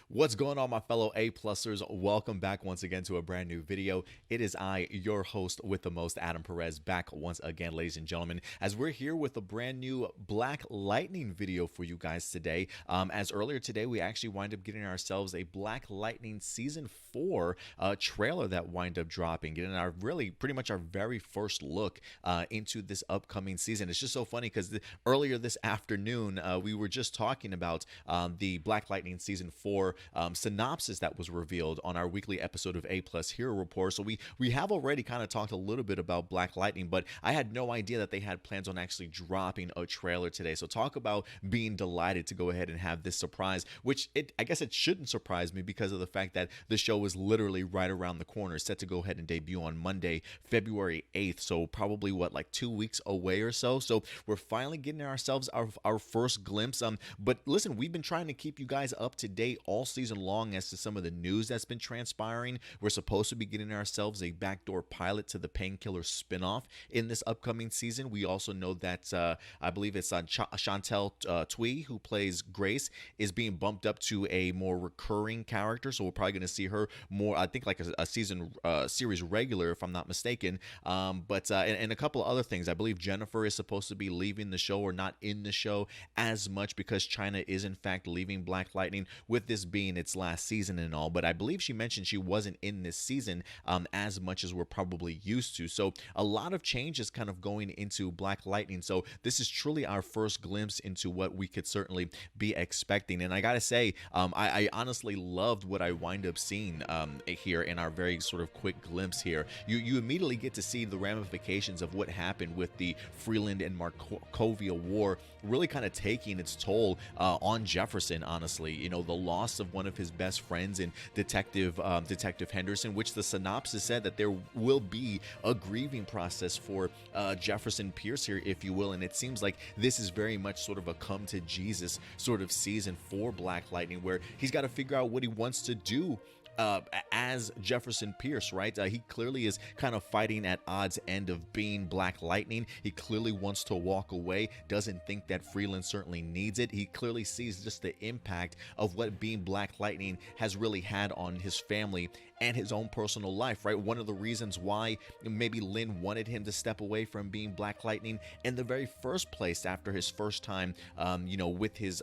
What's going on, my fellow A-plussers? Welcome back once again to a brand new video. It is I, your host with the most, Adam Perez, back once again, ladies and gentlemen, as we're here with a brand new Black Lightning video for you guys today. As earlier today, we actually wind up getting ourselves a Black Lightning Season 4 trailer that wind up dropping, getting our pretty much our very first look into this upcoming season. It's just so funny because earlier this afternoon, we were just talking about the Black Lightning Season 4 synopsis that was revealed on our weekly episode of A Plus Hero Report. So we have already kind of talked a little bit about Black Lightning, but I had no idea that they had plans on actually dropping a trailer today. So talk about being delighted to go ahead and have this surprise, which I guess it shouldn't surprise me because of the fact that the show is literally right around the corner, set to go ahead and debut on Monday, February 8th. So probably like 2 weeks away or so. So we're finally getting ourselves our first glimpse. But listen, we've been trying to keep you guys up to date all season long as to some of the news that's been transpiring. We're supposed to be getting ourselves a backdoor pilot to the Painkiller spinoff in this upcoming season. We also know that I believe it's Chantel Twee, who plays Grace, is being bumped up to a more recurring character. So we're probably going to see her more, I think, like a series regular, if I'm not mistaken. And a couple of other things. I believe Jennifer is supposed to be leaving the show or not in the show as much because China is in fact leaving Black Lightning, with this being its last season and all. But I believe she mentioned she wasn't in this season as much as we're probably used to. So a lot of changes kind of going into Black Lightning. So this is truly our first glimpse into what we could certainly be expecting. And I gotta say, I honestly loved what I wind up seeing here in our very sort of quick glimpse here. You immediately get to see the ramifications of what happened with the Freeland and Markovia war really kind of taking its toll on Jefferson, honestly. You know, the loss of one of his best friends in Detective Henderson, which the synopsis said that there will be a grieving process for Jefferson Pierce here, if you will. And it seems like this is very much sort of a come to Jesus sort of season for Black Lightning, where he's got to figure out what he wants to do as Jefferson Pierce, right? He clearly is kind of fighting at odds end of being Black Lightning. He clearly wants to walk away, doesn't think that Freeland certainly needs it. He clearly sees just the impact of what being Black Lightning has really had on his family and his own personal life, right? One of the reasons why maybe Lynn wanted him to step away from being Black Lightning in the very first place after his first time, with his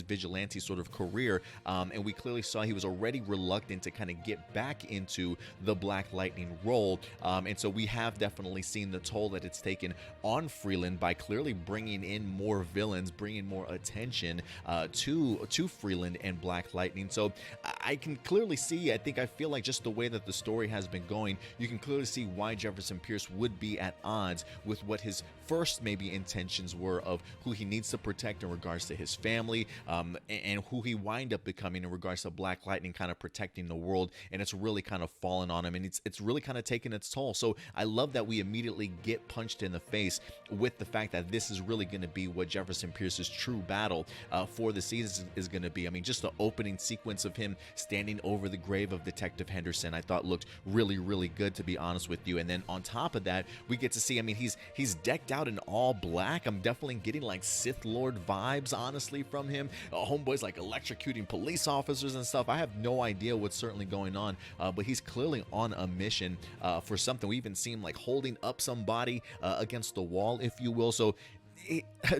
vigilante sort of career. And we clearly saw he was already reluctant to kind of get back into the Black Lightning role. And so we have definitely seen the toll that it's taken on Freeland by clearly bringing in more villains, bringing more attention to Freeland and Black Lightning. So I can clearly see, I feel like just the way that the story has been going, you can clearly see why Jefferson Pierce would be at odds with what his first maybe intentions were of who he needs to protect in regards to his family, and who he wind up becoming in regards to Black Lightning kind of protecting the world. And it's really kind of fallen on him, and it's really kind of taken its toll. So I love that we immediately get punched in the face with the fact that this is really going to be what Jefferson Pierce's true battle for the season is going to be. I mean, just the opening sequence of him standing over the grave of Detective Henderson, I thought looked really, really good, to be honest with you. And then on top of that, we get to see, I mean, he's decked out in all black. I'm definitely getting like Sith Lord vibes, honestly, from him. Homeboy's like electrocuting police officers and stuff. I have no idea what's certainly going on, but he's clearly on a mission for something. We even see him like holding up somebody against the wall, if you will. So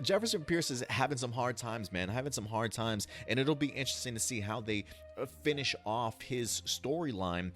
Jefferson Pierce is having some hard times, man, and it'll be interesting to see how they finish off his storyline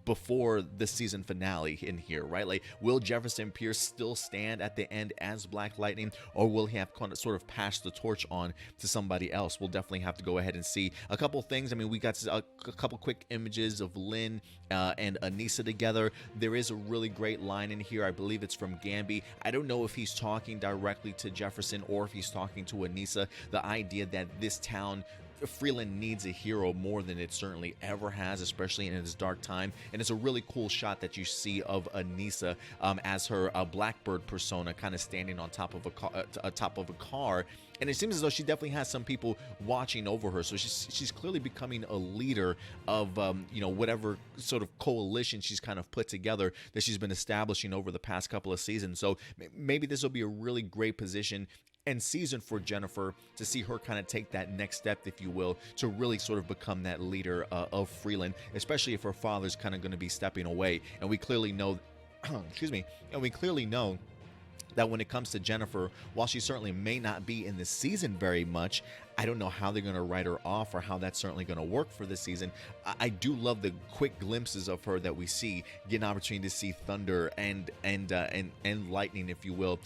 before the season finale in here, right? Like, will Jefferson Pierce still stand at the end as Black Lightning, or will he have kind of sort of passed the torch on to somebody else? We'll definitely have to go ahead and see a couple things. I mean, we got a couple quick images of Lynn and Anissa together. There is a really great line in here. I believe it's from Gamby. I don't know if he's talking directly to Jefferson or if he's talking to Anissa. The idea that this town, Freeland, needs a hero more than it certainly ever has, especially in its dark time. And it's a really cool shot that you see of Anissa as her Blackbird persona kind of standing on top of a car. And it seems as though she definitely has some people watching over her. So she's clearly becoming a leader of, whatever sort of coalition she's kind of put together that she's been establishing over the past couple of seasons. So maybe this will be a really great position and season for Jennifer to see her kind of take that next step, if you will, to really sort of become that leader of Freeland, especially if her father's kind of going to be stepping away. And we clearly know, excuse me, and we clearly know that when it comes to Jennifer, while she certainly may not be in the season very much, I don't know how they're going to write her off or how that's certainly going to work for this season. I do love the quick glimpses of her that we see, get an opportunity to see thunder and lightning, if you will,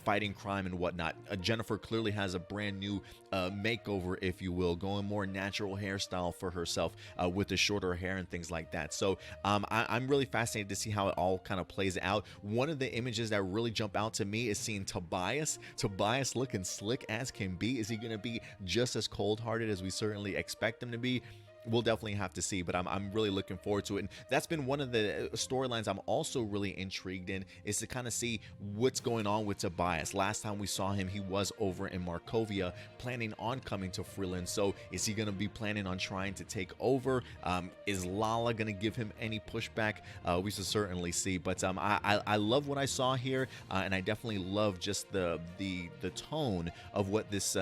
fighting crime and whatnot. Jennifer clearly has a brand new makeover, if you will, going more natural hairstyle for herself with the shorter hair and things like that. So I'm really fascinated to see how it all kind of plays out. One of the images that really jump out to me is seeing Tobias looking slick as can be. Is he going to be just as cold-hearted as we certainly expect him to be? We'll definitely have to see, but I'm really looking forward to it. And that's been one of the storylines I'm also really intrigued in, is to kind of see what's going on with Tobias. Last time we saw him, he was over in Markovia planning on coming to Freeland. So is he going to be planning on trying to take over? Is Lala going to give him any pushback? We should certainly see. But I love what I saw here, and I definitely love just the tone of what this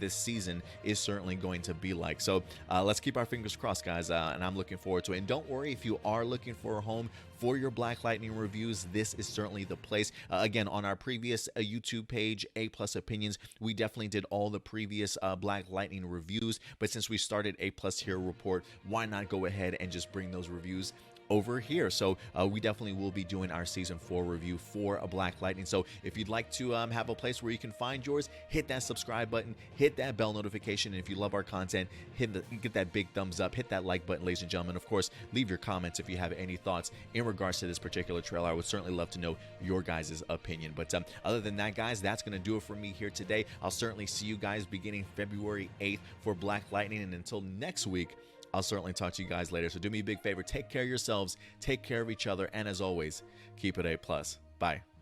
season is certainly going to be like. So let's keep our fingers crossed, guys, and I'm looking forward to it. And don't worry, if you are looking for a home for your Black Lightning reviews, this is certainly the place. Again, on our previous YouTube page, A+ Opinions, we definitely did all the previous Black Lightning reviews, but since we started A+ Hero Report, why not go ahead and just bring those reviews over here? So we definitely will be doing our season 4 review for a Black Lightning. So if you'd like to have a place where you can find yours, hit that subscribe button, hit that bell notification, and if you love our content, get that big thumbs up, hit that like button, ladies and gentlemen. Of course, leave your comments if you have any thoughts in regards to this particular trailer. I would certainly love to know your guys' opinion. But other than that, guys, that's going to do it for me here today. I'll certainly see you guys beginning February 8th for Black Lightning, and until next week, I'll certainly talk to you guys later. So do me a big favor, take care of yourselves, take care of each other, and as always, keep it A+. Bye.